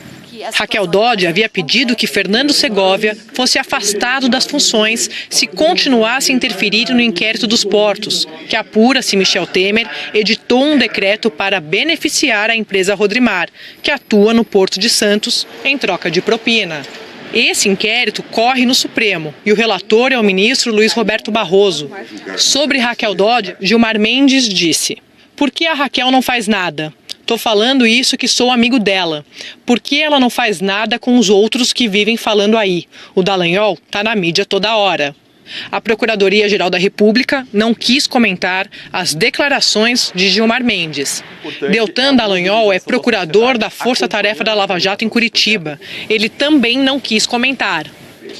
Raquel Dodge havia pedido que Fernando Segovia fosse afastado das funções se continuasse a interferir no inquérito dos portos, que apura se Michel Temer editou um decreto para beneficiar a empresa Rodrimar, que atua no Porto de Santos, em troca de propina. Esse inquérito corre no Supremo e o relator é o ministro Luiz Roberto Barroso. Sobre Raquel Dodge, Gilmar Mendes disse: "Por que a Raquel não faz nada? Tô falando isso que sou amigo dela. Por que ela não faz nada com os outros que vivem falando aí? O Dallagnol tá na mídia toda hora." A Procuradoria-Geral da República não quis comentar as declarações de Gilmar Mendes. Deltan Dallagnol é procurador da Força Tarefa da Lava Jato em Curitiba. Ele também não quis comentar.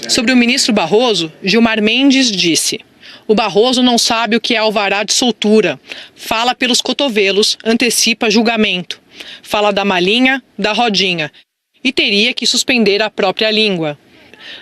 Sobre o ministro Barroso, Gilmar Mendes disse: "O Barroso não sabe o que é alvará de soltura. Fala pelos cotovelos, antecipa julgamento. Fala da malinha, da rodinha. E teria que suspender a própria língua."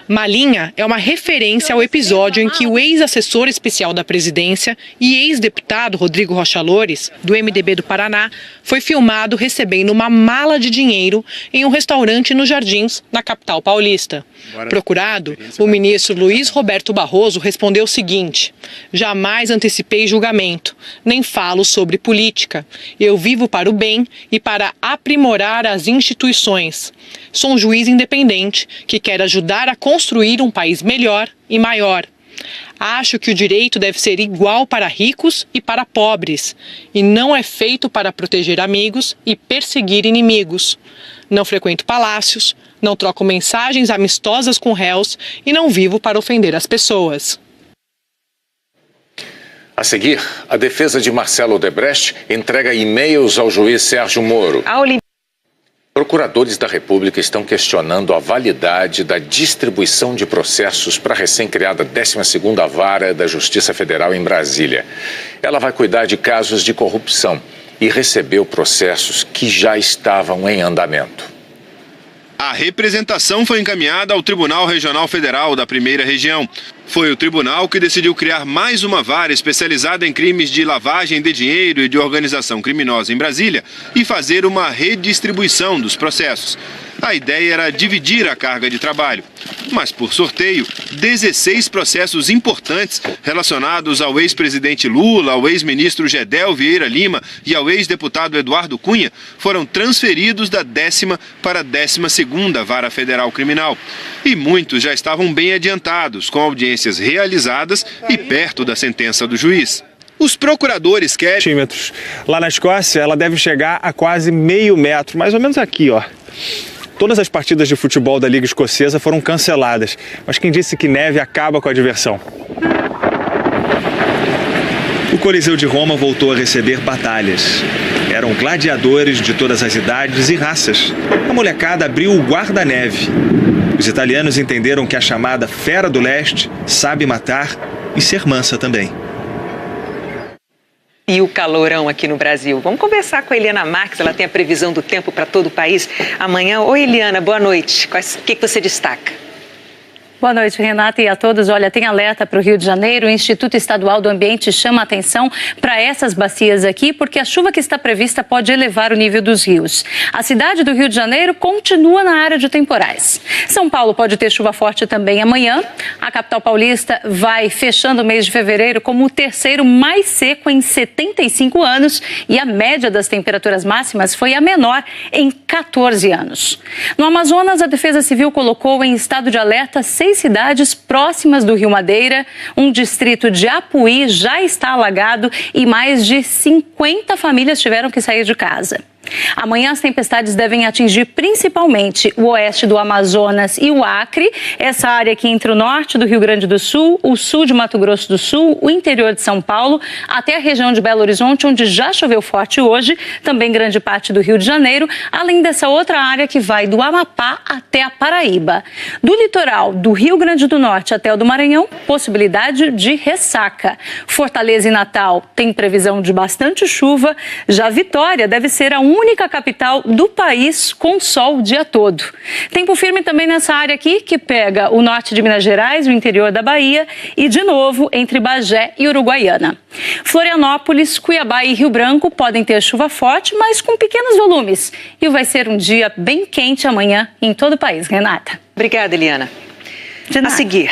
Malinha é uma referência ao episódio em que o ex-assessor especial da presidência e ex-deputado Rodrigo Rocha Loures, do MDB do Paraná, foi filmado recebendo uma mala de dinheiro em um restaurante nos Jardins, na capital paulista. Procurado, o ministro Luiz Roberto Barroso respondeu o seguinte: "Jamais antecipei julgamento, nem falo sobre política. Eu vivo para o bem e para aprimorar as instituições. Sou um juiz independente que quer ajudar a construir um país melhor e maior. Acho que o direito deve ser igual para ricos e para pobres, e não é feito para proteger amigos e perseguir inimigos. Não frequento palácios, não troco mensagens amistosas com réus e não vivo para ofender as pessoas."
A seguir, a defesa de Marcelo Odebrecht entrega e-mails ao juiz Sérgio Moro. Procuradores da República estão questionando a validade da distribuição de processos para a recém-criada 12ª Vara da Justiça Federal em Brasília. Ela vai cuidar de casos de corrupção. e recebeu processos que já estavam em andamento.
A representação foi encaminhada ao Tribunal Regional Federal da Primeira Região. Foi o tribunal que decidiu criar mais uma vara especializada em crimes de lavagem de dinheiro e de organização criminosa em Brasília e fazer uma redistribuição dos processos. A ideia era dividir a carga de trabalho, mas por sorteio, 16 processos importantes relacionados ao ex-presidente Lula, ao ex-ministro Gedel Vieira Lima e ao ex-deputado Eduardo Cunha foram transferidos da 10ª para a 12ª Vara Federal Criminal. E muitos já estavam bem adiantados, com audiências realizadas e perto da sentença do juiz. Os procuradores querem...
Centímetros. Lá na Escócia, ela deve chegar a quase meio metro, mais ou menos aqui, ó. Todas as partidas de futebol da Liga Escocesa foram canceladas, mas quem disse que neve acaba com a diversão? O Coliseu de Roma voltou a receber batalhas. Eram gladiadores de todas as idades e raças. A molecada abriu o guarda-neve. Os italianos entenderam que a chamada Fera do Leste sabe matar e ser mansa também.
E o calorão aqui no Brasil. Vamos conversar com a Eliana Marques, ela tem a previsão do tempo para todo o país amanhã. Oi, Eliana, boa noite. O que você destaca?
Boa noite, Renata, e a todos. Olha, tem alerta para o Rio de Janeiro. O Instituto Estadual do Ambiente chama a atenção para essas bacias aqui, porque a chuva que está prevista pode elevar o nível dos rios. A cidade do Rio de Janeiro continua na área de temporais. São Paulo pode ter chuva forte também amanhã. A capital paulista vai fechando o mês de fevereiro como o terceiro mais seco em 75 anos e a média das temperaturas máximas foi a menor em 14 anos. No Amazonas, a Defesa Civil colocou em estado de alerta 6 cidades próximas do Rio Madeira. Um distrito de Apuí já está alagado e mais de 50 famílias tiveram que sair de casa. Amanhã as tempestades devem atingir principalmente o oeste do Amazonas e o Acre, essa área aqui entre o norte do Rio Grande do Sul, o sul de Mato Grosso do Sul, o interior de São Paulo, até a região de Belo Horizonte, onde já choveu forte hoje, também grande parte do Rio de Janeiro, além dessa outra área que vai do Amapá até a Paraíba. Do litoral do Rio Grande do Norte até o do Maranhão, possibilidade de ressaca. Fortaleza e Natal tem previsão de bastante chuva, já Vitória deve ser a única capital do país com sol o dia todo. Tempo firme também nessa área aqui, que pega o norte de Minas Gerais, o interior da Bahia e, de novo, entre Bagé e Uruguaiana. Florianópolis, Cuiabá e Rio Branco podem ter chuva forte, mas com pequenos volumes. E vai ser um dia bem quente amanhã em todo o país, Renata.
Obrigada, Eliana. A seguir...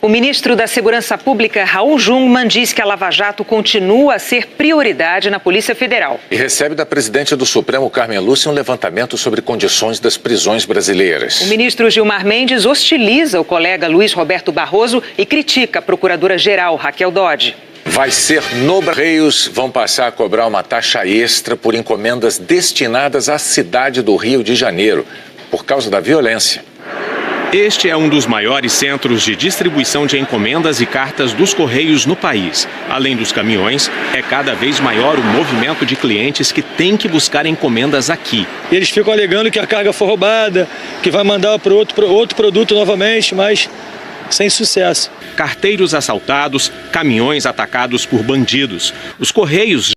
O ministro da Segurança Pública, Raul Jungmann, diz que a Lava Jato continua a ser prioridade na Polícia Federal.
E recebe da presidente do Supremo, Carmen Lúcia, um levantamento sobre condições das prisões brasileiras.
O ministro Gilmar Mendes hostiliza o colega Luiz Roberto Barroso e critica a procuradora-geral, Raquel Dodge.
Vai ser no Correios, vão passar a cobrar uma taxa extra por encomendas destinadas à cidade do Rio de Janeiro, por causa da violência.
Este é um dos maiores centros de distribuição de encomendas e cartas dos Correios no país. Além dos caminhões, é cada vez maior o movimento de clientes que têm que buscar encomendas aqui.
Eles ficam alegando que a carga foi roubada, que vai mandar para outro produto novamente, mas sem sucesso.
Carteiros assaltados, caminhões atacados por bandidos. Os Correios